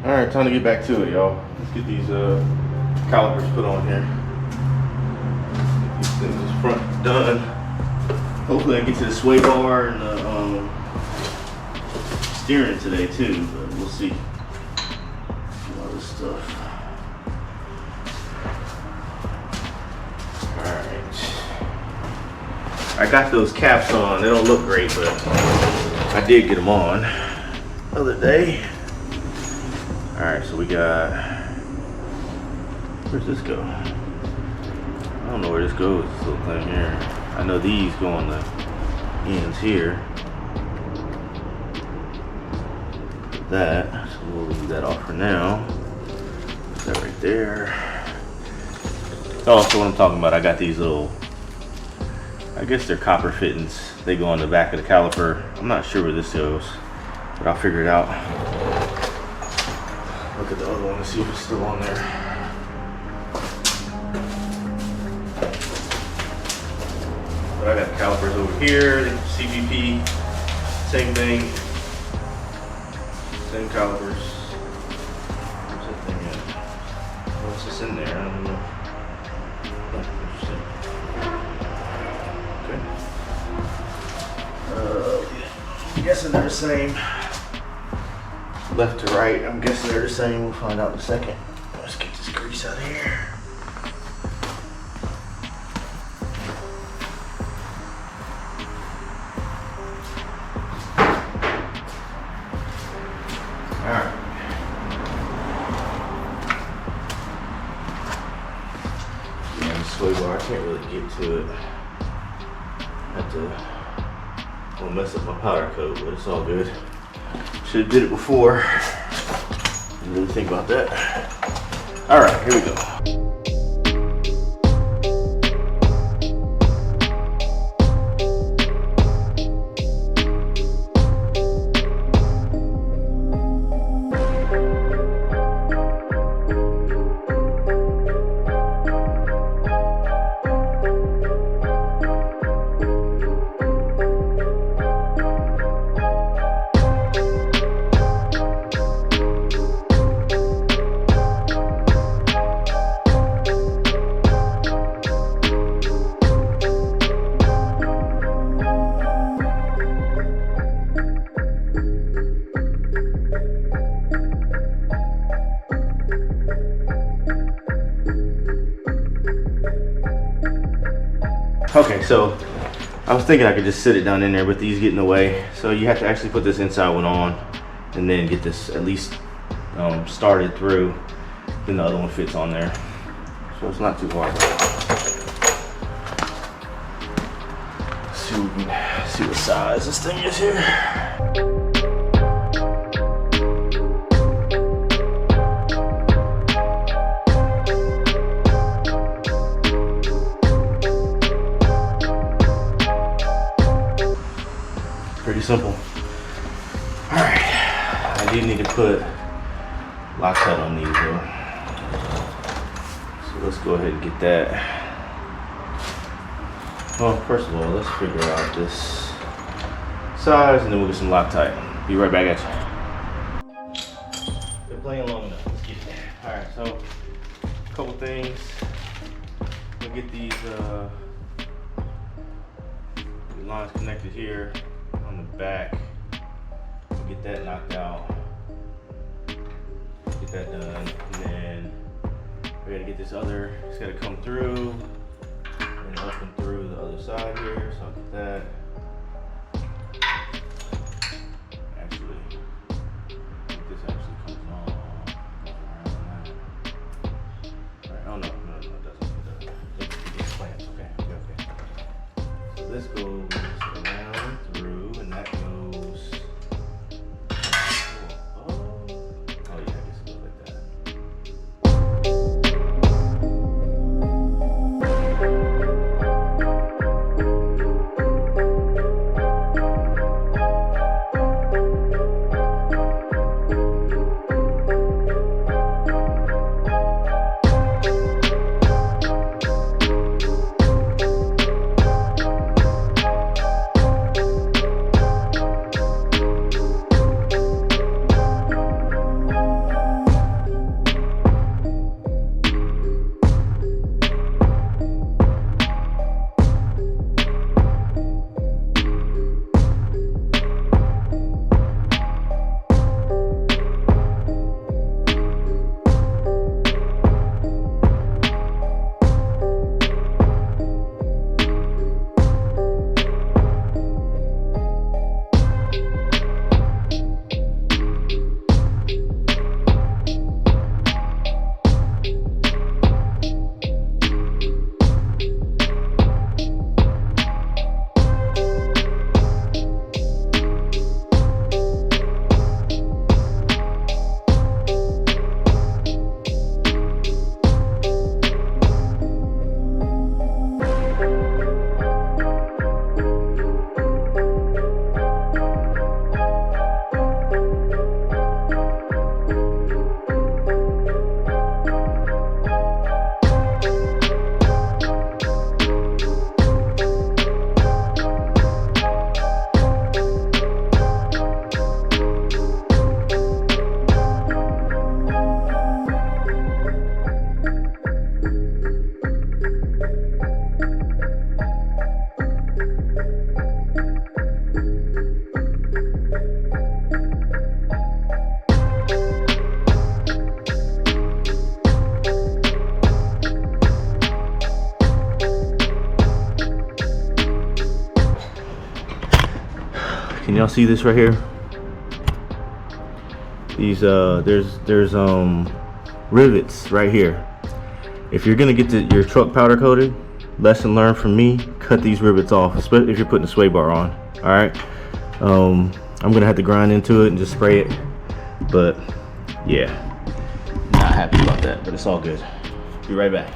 All right, time to get back to it, y'all. Let's get these calipers put on here. Get these things this front done. Hopefully I get to the sway bar and the steering today too, but we'll see. All this stuff. All right. I got those caps on. They don't look great, but I did get them on the other day. All right, so we got, where's this go? I don't know where this goes, this little thing here. I know these go on the ends here. That, so we'll leave that off for now. Put that right there. Oh, so what I'm talking about, I got these little, I guess they're copper fittings. They go on the back of the caliper. I'm not sure where this goes, but I'll figure it out. Look at the other one to see if it's still on there. But I got the calipers over here, CPP, same thing. Same calipers. Where's that thing at? What's this in there? I don't know. Oh, interesting. Okay. I'm guessing they're the same. Left to right, I'm guessing they're the same. We'll find out in a second. Let's get this grease out of here. Alright. Yeah, the sway bar, I can't really get to it. I have to mess up my powder coat, but it's all good. Should have did it before. Didn't really think about that. All right, here we go. Okay, so I was thinking I could just sit it down in there, but these get in the way. So you have to actually put this inside one on and then get this at least started through. Then the other one fits on there. So it's not too hard. Let's see if we can see what size this thing is here. Pretty simple. All right, I do need to put Loctite on these though. So let's go ahead and get that. Well, first of all, let's figure out this size and then we'll get some Loctite. Be right back at you. Been playing long enough, let's get it. All right, so a couple things. We'll get these lines connected here on the back. We'll get that knocked out. Get that done. And then we gotta get this other, it's gotta come through and up and through the other side here. So I'll get that. Actually, I think this actually comes on. Around that. Right. Oh no, it doesn't. It's clamps. Okay. So this goes around through, and that goes. Oh yeah, I guess it goes like that. Can y'all see this right here? These there's rivets right here. If you're gonna get your truck powder coated, lesson learned from me, cut these rivets off, especially if you're putting a sway bar on. All right. I'm gonna have to grind into it and just spray it, but yeah, not happy about that, but it's all good. Be right back.